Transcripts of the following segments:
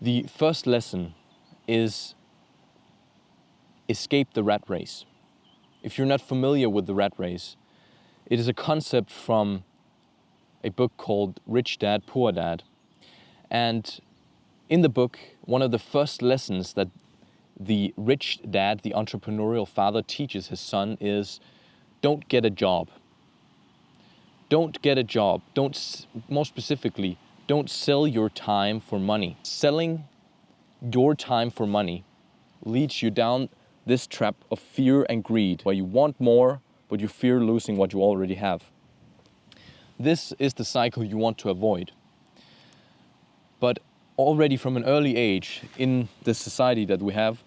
The first lesson is escape the rat race. If you're not familiar with the rat race, it is a concept from a book called Rich Dad, Poor Dad. And in the book, one of the first lessons that the rich dad, the entrepreneurial father, teaches his son is don't get a job. Don't get a job. More specifically, don't sell your time for money. Selling your time for money leads you down this trap of fear and greed, where you want more, but you fear losing what you already have. This is the cycle you want to avoid. But already from an early age in the society that we have,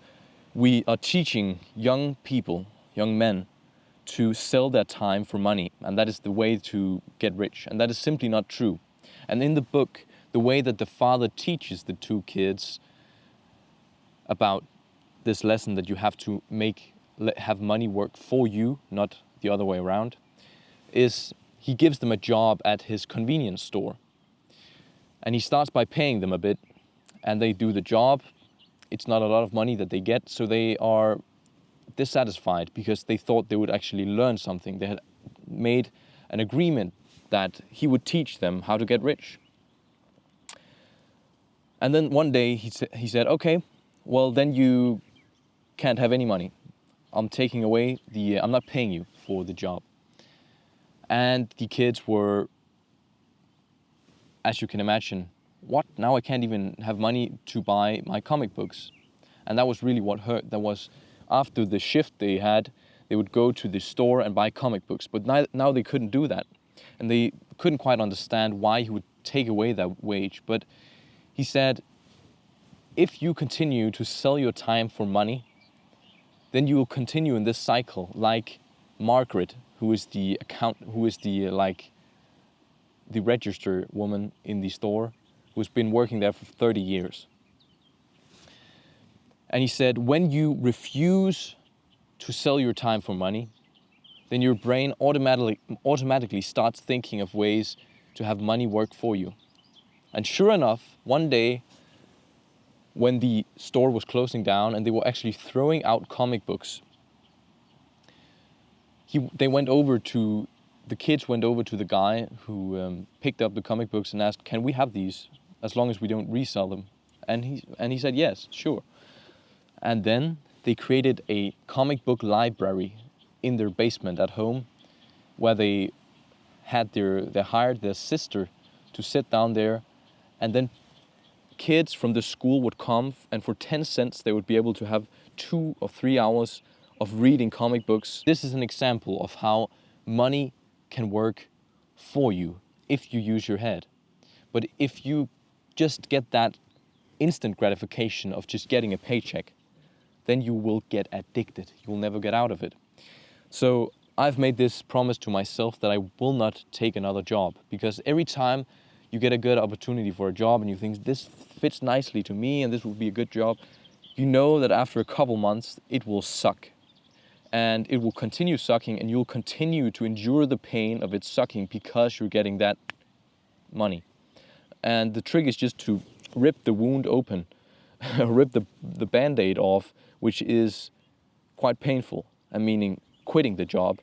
we are teaching young people, young men, to sell their time for money, and that is the way to get rich, and that is simply not true. And in the book, the way that the father teaches the two kids about this lesson that you have to have money work for you, not the other way around, is he gives them a job at his convenience store. And he starts by paying them a bit, and they do the job. It's not a lot of money that they get, so they are dissatisfied because they thought they would actually learn something. They had made an agreement that he would teach them how to get rich. And then one day he said, okay, well then you can't have any money. I'm not paying you for the job. And the kids were, as you can imagine, what? Now I can't even have money to buy my comic books. And that was really what hurt. That was after the shift they had, they would go to the store and buy comic books. But now they couldn't do that. And they couldn't quite understand why he would take away that wage. But he said, if you continue to sell your time for money, then you will continue in this cycle like Margaret, who is the register woman in the store, who's been working there for 30 years. And he said, when you refuse to sell your time for money, then your brain automatically starts thinking of ways to have money work for you. And sure enough, one day, when the store was closing down and they were actually throwing out comic books, the kids went over to the guy who picked up the comic books and asked, can we have these as long as we don't resell them? And he said, yes, sure. And then they created a comic book library in their basement at home, where they hired their sister to sit down there, and then kids from the school would come, and for 10 cents they would be able to have 2 or 3 hours of reading comic books. This is an example of how money can work for you if you use your head. But if you just get that instant gratification of just getting a paycheck, then you will get addicted. You will never get out of it. So I've made this promise to myself that I will not take another job, because every time you get a good opportunity for a job and you think this fits nicely to me and this will be a good job, you know that after a couple months it will suck. And it will continue sucking, and you'll continue to endure the pain of it sucking because you're getting that money. And the trick is just to rip the wound open, rip the Band-Aid off, which is quite painful, and meaning quitting the job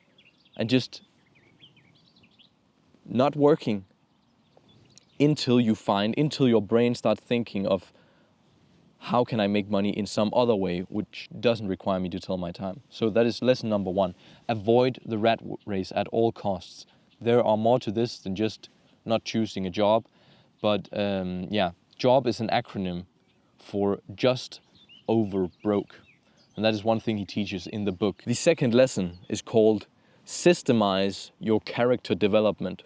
and just not working until your brain starts thinking of how can I make money in some other way which doesn't require me to sell my time. So that is lesson number 1. Avoid the rat race at all costs. There are more to this than just not choosing a job, but job is an acronym for just over broke. And that is one thing he teaches in the book. The second lesson is called Systemize Your Character Development.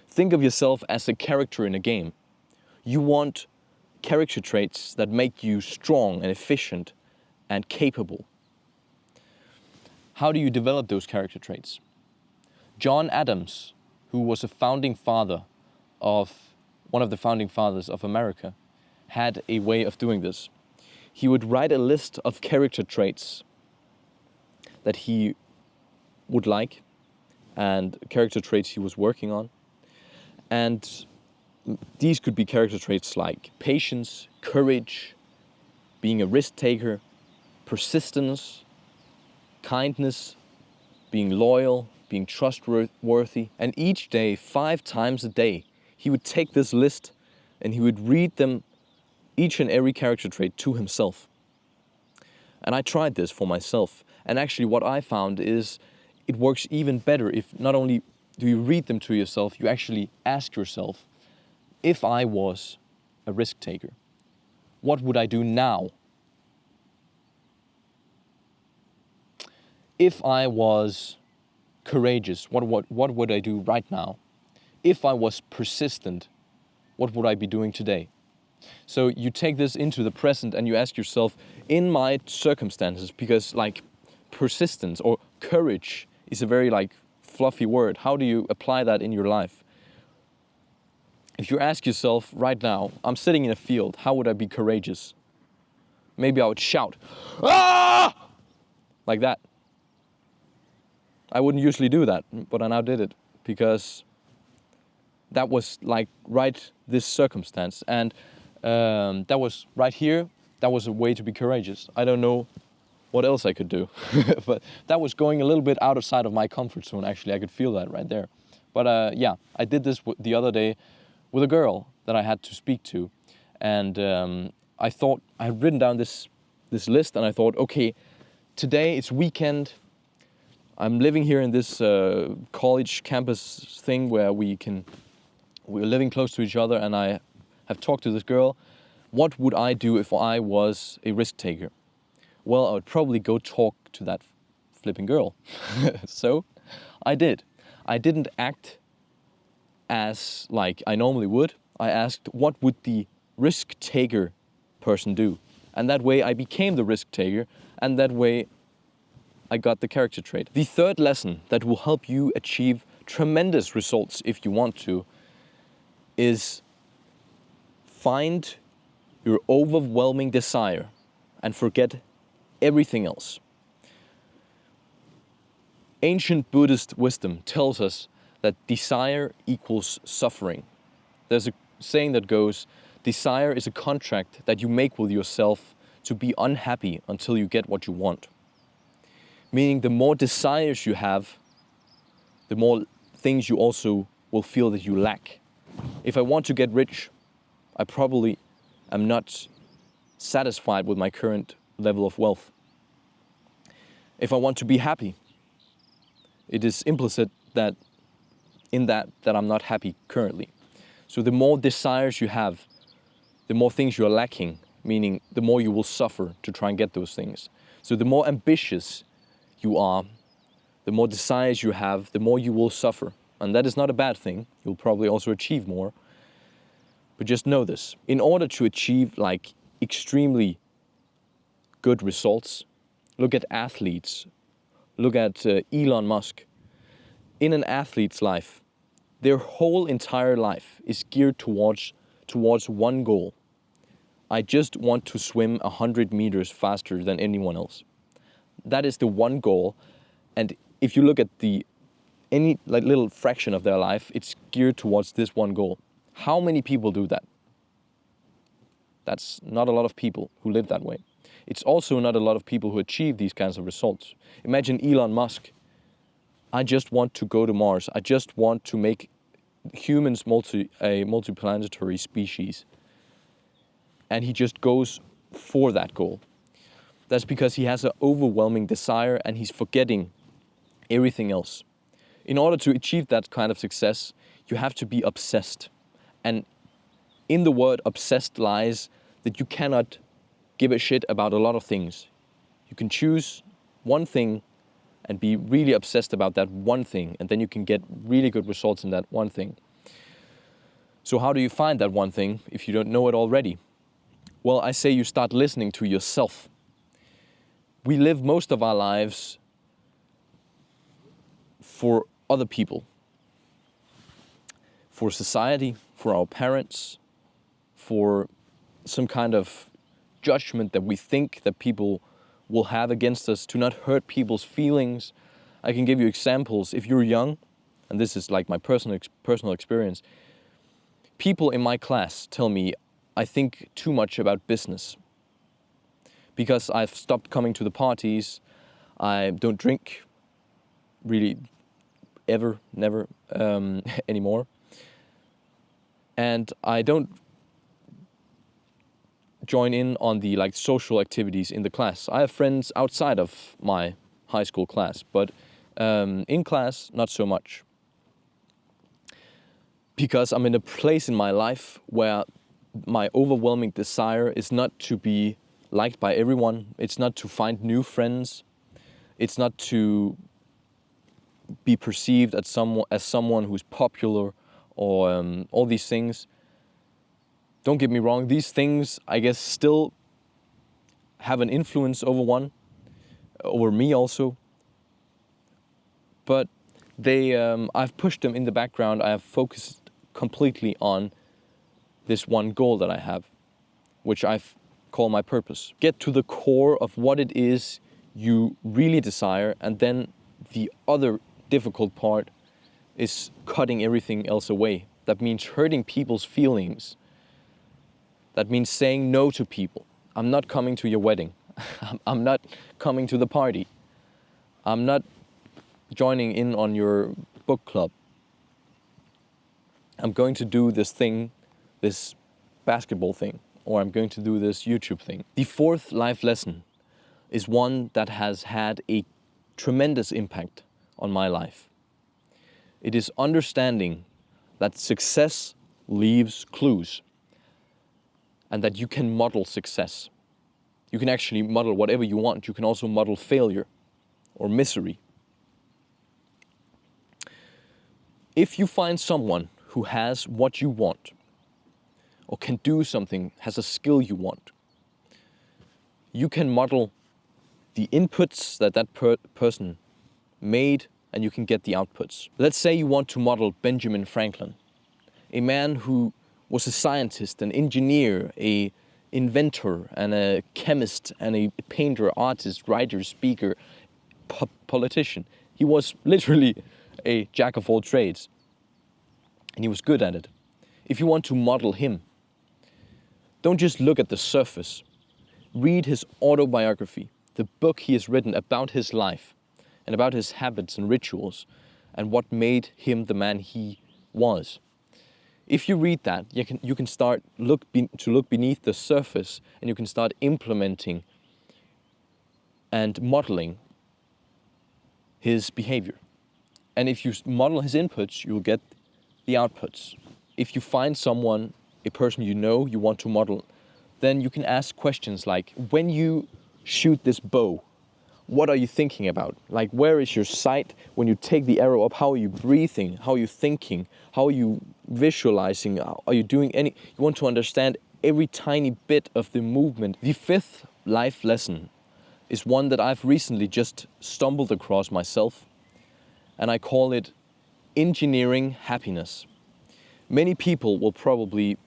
Think of yourself as a character in a game. You want character traits that make you strong and efficient and capable. How do you develop those character traits? John Adams, who was one of the founding fathers of America, had a way of doing this. He would write a list of character traits that he would like and character traits he was working on. And these could be character traits like patience, courage, being a risk taker, persistence, kindness, being loyal, being trustworthy. And each day, 5 times a day, he would take this list and he would read them, each and every character trait, to himself. And I tried this for myself. And actually what I found is it works even better if not only do you read them to yourself, you actually ask yourself, if I was a risk taker, what would I do now? If I was courageous, what would I do right now? If I was persistent, what would I be doing today? So you take this into the present and you ask yourself, in my circumstances, because like persistence or courage is a very like fluffy word. How do you apply that in your life? If you ask yourself right now, I'm sitting in a field, how would I be courageous? Maybe I would shout, "Ah!" like that. I wouldn't usually do that, but I now did it because that was like right this circumstance. And that was right here. That was a way to be courageous. I don't know what else I could do, but that was going a little bit outside of my comfort zone. Actually, I could feel that right there. But yeah, I did this the other day with a girl that I had to speak to, and I thought I had written down this list, and I thought, okay, today it's weekend. I'm living here in this college campus thing where we're living close to each other, and I have talked to this girl. What would I do if I was a risk taker? Well, I would probably go talk to that flipping girl. So I did. I didn't act as like I normally would. I asked, what would the risk taker person do? And that way I became the risk taker, and that way I got the character trait. The third lesson that will help you achieve tremendous results if you want to is find your overwhelming desire and forget everything else. Ancient Buddhist wisdom tells us that desire equals suffering. There's a saying that goes, desire is a contract that you make with yourself to be unhappy until you get what you want. Meaning the more desires you have, the more things you also will feel that you lack. If I want to get rich, I probably am not satisfied with my current level of wealth. If I want to be happy, it is implicit that I'm not happy currently. So the more desires you have, the more things you're lacking, meaning the more you will suffer to try and get those things. So the more ambitious you are, the more desires you have, the more you will suffer. And that is not a bad thing. You'll probably also achieve more. But just know this. In order to achieve like extremely good results, look at athletes. Look at Elon Musk. In an athlete's life, their whole entire life is geared towards one goal. I just want to swim 100 meters faster than anyone else. That is the one goal. And if you look at any like little fraction of their life, it's geared towards this one goal. How many people do that? That's not a lot of people who live that way. It's also not a lot of people who achieve these kinds of results. Imagine Elon Musk. I just want to go to Mars. I just want to make humans a multiplanetary species. And he just goes for that goal. That's because he has an overwhelming desire and he's forgetting everything else. In order to achieve that kind of success, you have to be obsessed. And in the word obsessed lies that you cannot give a shit about a lot of things. You can choose one thing and be really obsessed about that one thing, and then you can get really good results in that one thing. So how do you find that one thing if you don't know it already? Well, I say you start listening to yourself. We live most of our lives for other people, for society, for our parents, for some kind of judgment that we think that people will have against us, to not hurt people's feelings. I can give you examples. If you're young, and this is like my personal experience, People in my class tell me I think too much about business because I've stopped coming to the parties. I don't drink really ever, never anymore. And I don't join in on the social activities in the class. I have friends outside of my high school class, but in class, not so much. Because I'm in a place in my life where my overwhelming desire is not to be liked by everyone. It's not to find new friends. It's not to be perceived as someone who's popular or all these things. Don't get me wrong, these things, I guess, still have an influence over me also. But I've pushed them in the background. I have focused completely on this one goal that I have, which I call my purpose. Get to the core of what it is you really desire, and then the other difficult part is cutting everything else away. That means hurting people's feelings. That means saying no to people. I'm not coming to your wedding. I'm not coming to the party. I'm not joining in on your book club. I'm going to do this thing, this basketball thing, or I'm going to do this YouTube thing. The fourth life lesson is one that has had a tremendous impact on my life. It is understanding that success leaves clues and that you can model success. You can actually model whatever you want. You can also model failure or misery. If you find someone who has what you want or can do something, has a skill you want, you can model the inputs that person made, and you can get the outputs. Let's say you want to model Benjamin Franklin, a man who was a scientist, an engineer, a inventor, and a chemist, and a painter, artist, writer, speaker, politician. He was literally a jack of all trades, and he was good at it. If you want to model him, don't just look at the surface. Read his autobiography, the book he has written about his life and about his habits and rituals and what made him the man he was. If you read that, you can start to look beneath the surface, and you can start implementing and modeling his behavior. And if you model his inputs, you'll get the outputs. If you find someone, a person you know you want to model, then you can ask questions like, when you shoot this bow, what are you thinking about? Like, where is your sight when you take the arrow up? How are you breathing? How are you thinking? How are you visualizing? Are you doing you want to understand every tiny bit of the movement. The fifth life lesson is one that I've recently just stumbled across myself, and I call it engineering happiness. Many people will probably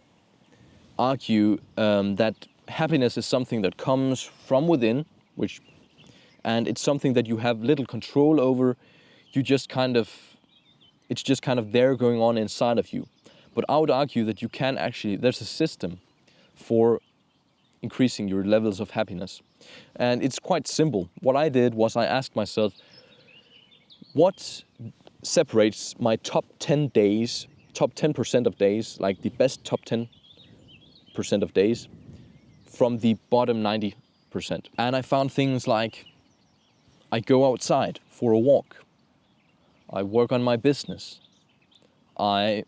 argue that happiness is something that comes from within, and it's something that you have little control over. It's just kind of there going on inside of you. But I would argue that there's a system for increasing your levels of happiness. And it's quite simple. What I did was I asked myself, what separates my top 10% of days, like the best top 10% of days, from the bottom 90%? And I found things like, I go outside for a walk. I work on my business. I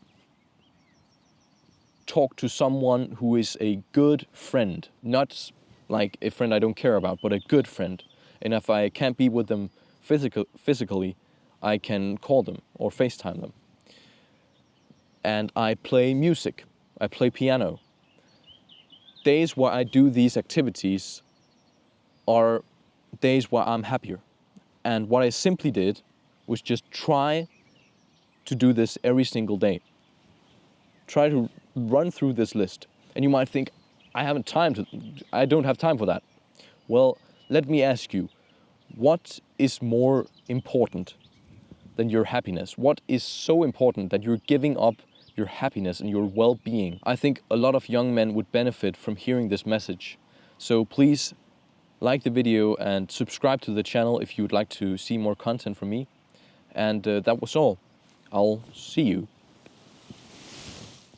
talk to someone who is a good friend, not like a friend I don't care about, but a good friend. And if I can't be with them physically, I can call them or FaceTime them. And I play music. I play piano. Days where I do these activities are days where I'm happier. And what I simply did was just try to do this every single day. Try to run through this list. And you might think, I don't have time for that. Well, let me ask you, what is more important than your happiness? What is so important that you're giving up your happiness and your well-being. I think a lot of young men would benefit from hearing this message. So please like the video and subscribe to the channel if you would like to see more content from me. And that was all. I'll see you